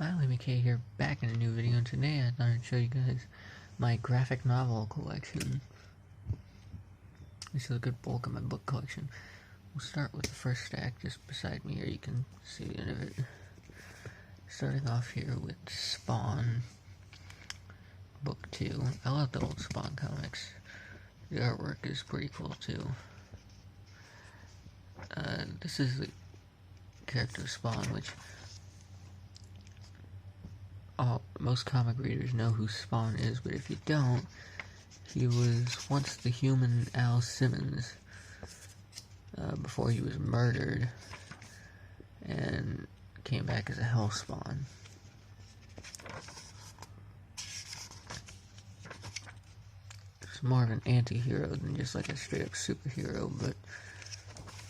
Smiley McKay here, back in a new video, and today I thought I'd show you guys my graphic novel collection. This is a good bulk of my book collection. We'll start with the first stack just beside me here, you can see the end of it. Starting off here with Spawn, book 2. I love the old Spawn comics. The artwork is pretty cool too. This is the character Spawn, which most comic readers know who Spawn is, but if you don't, he was once the human Al Simmons before he was murdered and came back as a Hellspawn. It's more of an anti-hero than just like a straight up superhero, but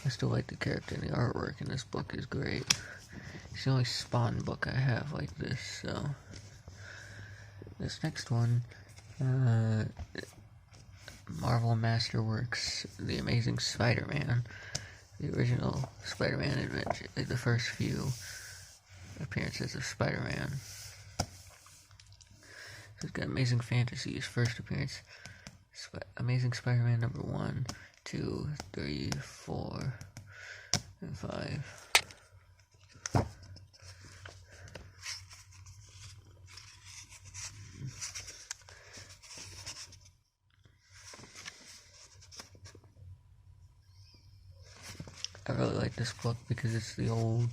I still like the character and the artwork, and this book is great. It's the only Spawn book I have like this, so this next one, Marvel Masterworks, The Amazing Spider-Man, the original Spider-Man adventure, the first few appearances of Spider-Man. So it's got Amazing Fantasy's first appearance, Amazing Spider-Man number 1, 2, 3, 4, and 5. I really like this book because it's the old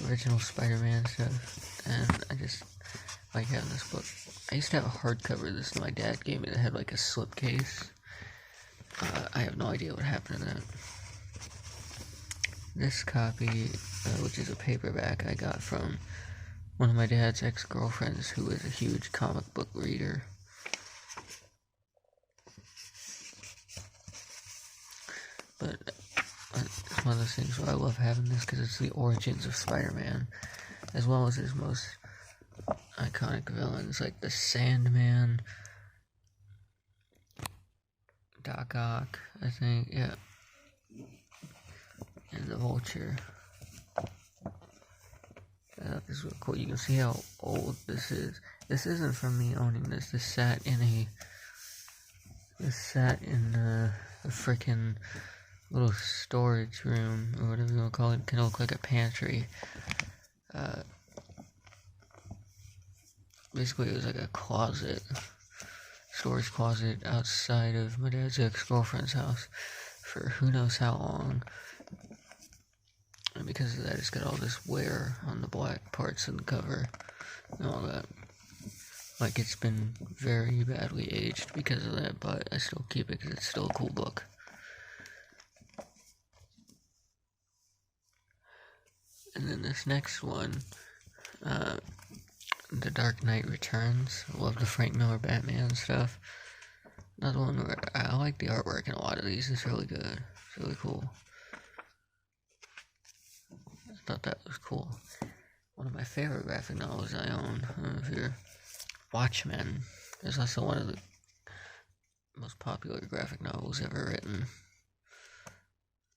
original Spider-Man stuff, and I just like having this book. I used to have a hardcover of this my dad gave me that had like a slipcase. I have no idea what happened to that. This copy, which is a paperback, I got from one of my dad's ex-girlfriends who was a huge comic book reader. But it's one of those things where I love having this because it's the origins of Spider-Man, as well as his most iconic villains like the Sandman, Doc Ock, I think, yeah, and the Vulture. I thought this was cool. You can see how old this is. This isn't from me owning this. This sat in a freaking little storage room, or whatever you want to call it. It kind of look like a pantry. Basically it was like a closet, storage closet outside of my dad's ex-girlfriend's house for who knows how long. And because of that, it's got all this wear on the black parts of the cover and all that. Like, it's been very badly aged because of that, but I still keep it because it's still a cool book. And then this next one, The Dark Knight Returns. I love the Frank Miller Batman stuff. Another one where I like the artwork in a lot of these. It's really good. It's really cool. I thought that was cool. One of my favorite graphic novels I own, here, Watchmen. It's also one of the most popular graphic novels ever written.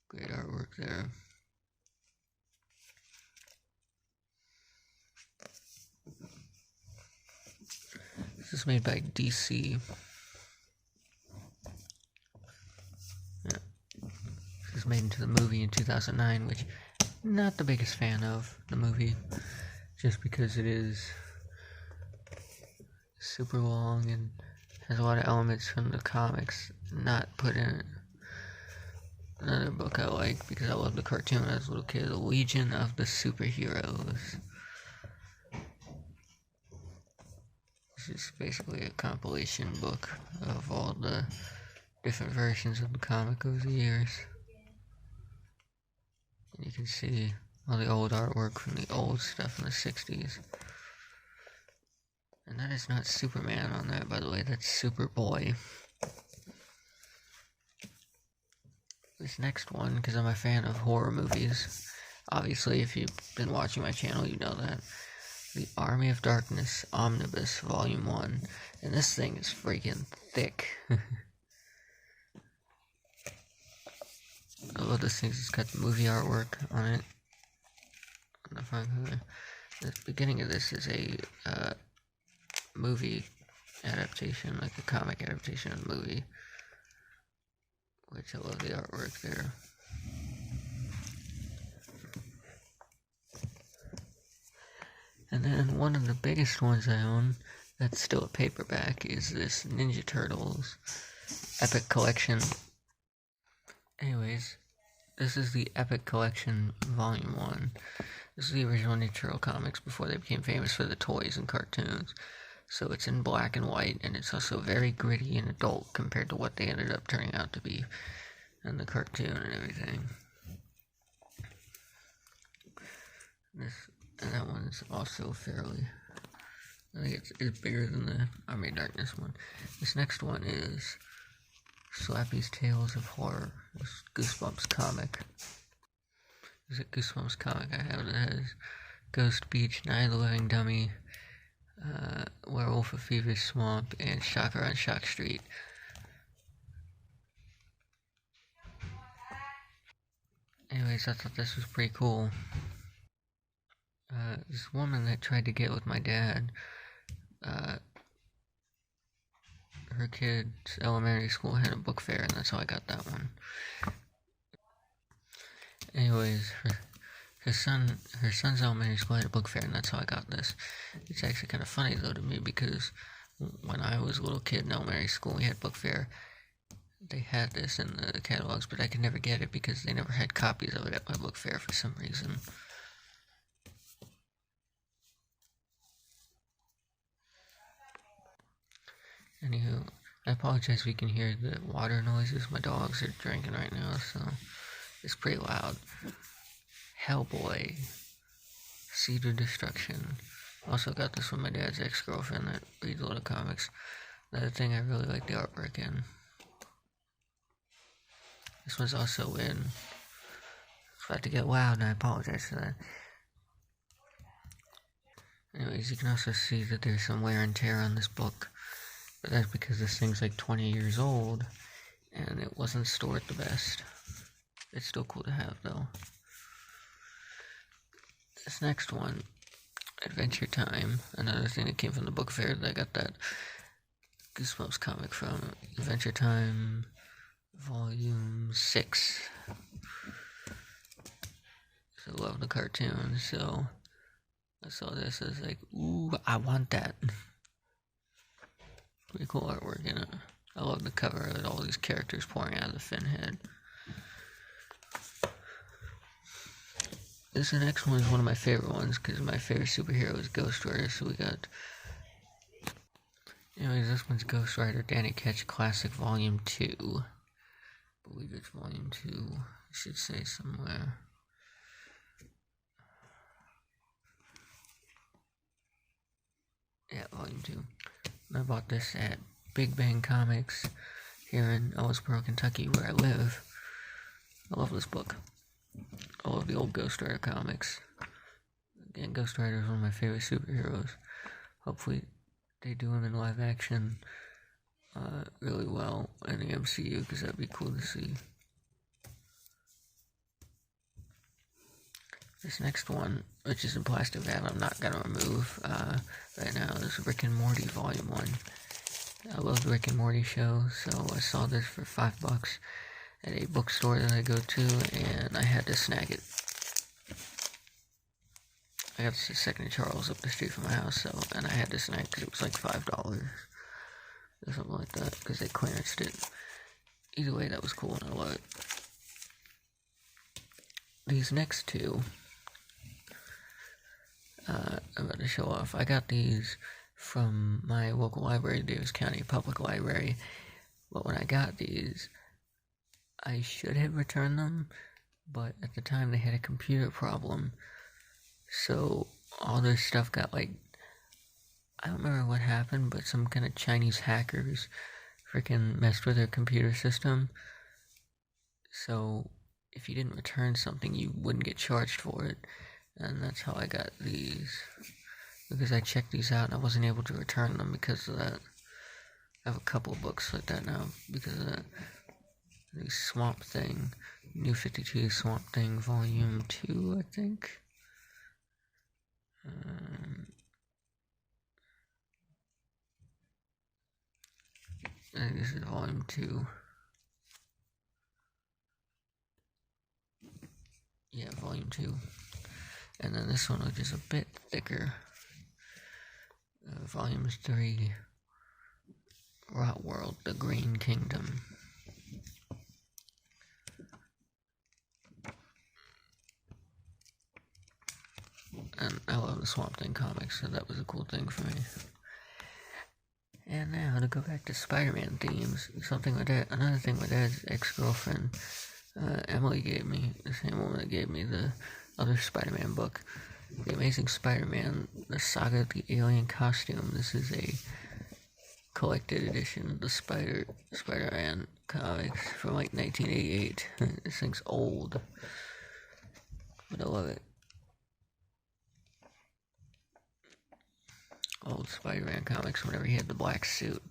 Great artwork there. This is made by DC. Yeah. This was made into the movie in 2009, which I'm not the biggest fan of the movie, just because it is super long and has a lot of elements from the comics not put in it. Another book I like because I love the cartoon as a little kid, The Legion of the Superheroes. It's basically a compilation book of all the different versions of the comic over the years. And you can see all the old artwork from the old stuff in the 60s. And that is not Superman on that, by the way, that's Superboy. This next one, because I'm a fan of horror movies, obviously if you've been watching my channel you know that, The Army of Darkness Omnibus Volume 1, and this thing is freaking thick. I love this thing, it's got the movie artwork on it, on the front cover. The beginning of this is a movie adaptation, like a comic adaptation of the movie, which I love the artwork there. And then one of the biggest ones I own, that's still a paperback, is this Ninja Turtles Epic Collection. Anyways, this is the Epic Collection Volume 1. This is the original Ninja Turtle comics before they became famous for the toys and cartoons. So it's in black and white, and it's also very gritty and adult compared to what they ended up turning out to be in the cartoon and everything. And that one's also fairly, I think it's bigger than the Army of Darkness one. This next one is Slappy's Tales of Horror. This Goosebumps comic. This is a Goosebumps comic I have that has Ghost Beach, Night of the Living Dummy, Werewolf of Fever Swamp, and Shocker on Shock Street. Anyways, I thought this was pretty cool. This woman that tried to get with my dad, her kid's elementary school had a book fair, and that's how I got that one. Anyways, her son's elementary school had a book fair, and that's how I got this. It's actually kind of funny though to me, because when I was a little kid in elementary school, we had book fair. They had this in the catalogs, but I could never get it because they never had copies of it at my book fair for some reason. Anywho, I apologize if you can hear the water noises. My dogs are drinking right now, so it's pretty loud. Hellboy, Seed of Destruction. Also got this from my dad's ex-girlfriend that reads a lot of comics. Another thing I really like the artwork in. This one's also in. It's about to get loud, and I apologize for that. Anyways, you can also see that there's some wear and tear on this book. But that's because this thing's like 20 years old, and it wasn't stored the best. It's still cool to have, though. This next one, Adventure Time, another thing that came from the book fair that I got that Goosebumps comic from. Adventure Time, Volume 6. So I love the cartoon, so I saw this, I was like, ooh, I want that. Pretty cool artwork in it. I love the cover of it, all these characters pouring out of the fin head. This next one is one of my favorite ones, because my favorite superhero is Ghost Rider, so we got... Anyways, this one's Ghost Rider Danny Ketch Classic Volume 2. I believe it's Volume 2, I should say somewhere. Yeah, Volume 2. I bought this at Big Bang Comics here in Owensboro, Kentucky, where I live. I love this book. I love the old Ghost Rider comics. Again, Ghost Rider is one of my favorite superheroes. Hopefully they do him in live action really well in the MCU, because that'd be cool to see. This next one, which is in plastic wrap, I'm not going to remove right now, is Rick and Morty Volume 1. I love the Rick and Morty show, so I saw this for $5 at a bookstore that I go to, and I had to snag it. I got this at Second Charles up the street from my house, so, and I had to snag it because it was like $5 or something like that, because they clearanced it. Either way, that was cool, and I love it. These next two, I'm about to show off. I got these from my local library, Davis County Public Library, but when I got these, I should have returned them, but at the time they had a computer problem, so all their stuff got like, I don't remember what happened, but some kind of Chinese hackers freaking messed with their computer system, so if you didn't return something, you wouldn't get charged for it, and that's how I got these, because I checked these out and I wasn't able to return them because of that. I have a couple of books like that now because of that. The Swamp Thing, New 52 Swamp Thing Volume 2, I think. think this is volume 2. Yeah, volume 2. And then this one, which is a bit thicker. Volume 3. Rot World, The Green Kingdom. And I love the Swamp Thing comics, so that was a cool thing for me. And now to go back to Spider-Man themes, another thing my dad's ex-girlfriend, Emily, gave me, the same woman that gave me the other Spider-Man book, The Amazing Spider-Man, The Saga of the Alien Costume. This is a collected edition of the Spider-Man comics from like 1988. This thing's old, but I love it. Old Spider-Man comics whenever he had the black suit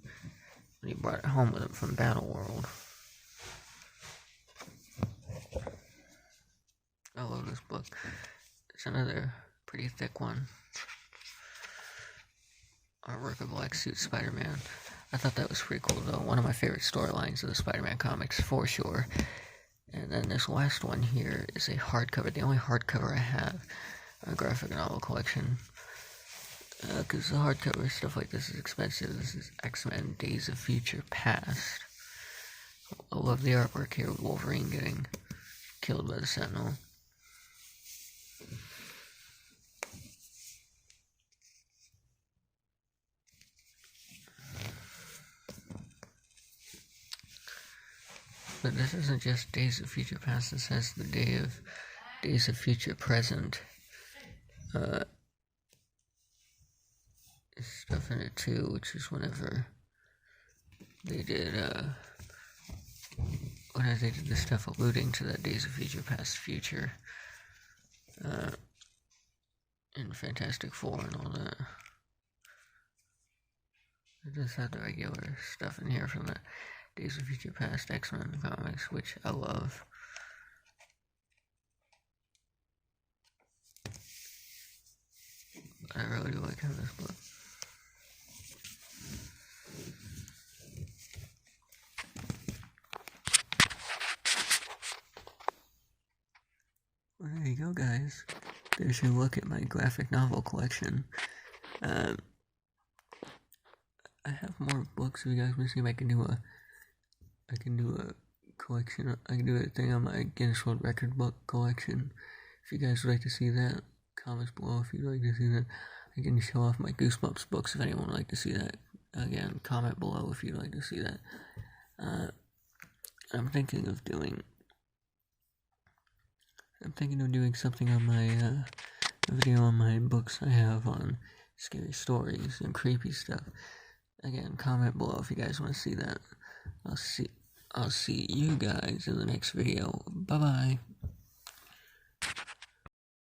when he brought it home with him from Battle World. I love this book. It's another pretty thick one. Artwork of Black Suit Spider-Man. I thought that was pretty cool though. One of my favorite storylines of the Spider-Man comics for sure. And then this last one here is a hardcover. The only hardcover I have in a graphic novel collection. Because the hardcover stuff like this is expensive. This is X-Men Days of Future Past. I love the artwork here with Wolverine getting killed by the Sentinel. But this isn't just Days of Future Past, this has the Days of Future Present stuff in it too, which is whenever they did the stuff alluding to that Days of Future Past future in Fantastic Four and all that. It does have the regular stuff in here from the Days of Future Past X-Men comics, which I love. I really do like having this book. Well, there you go, guys. There's your look at my graphic novel collection. I have more books if you guys want to see if I can do a collection. I can do a thing on my Guinness World Record book collection. If you guys would like to see that, comments below if you'd like to see that. I can show off my Goosebumps books if anyone would like to see that. Again, comment below if you'd like to see that. I'm thinking of doing something on my video on my books I have on scary stories and creepy stuff. Again, comment below if you guys want to see that. I'll see you guys in the next video. Bye bye.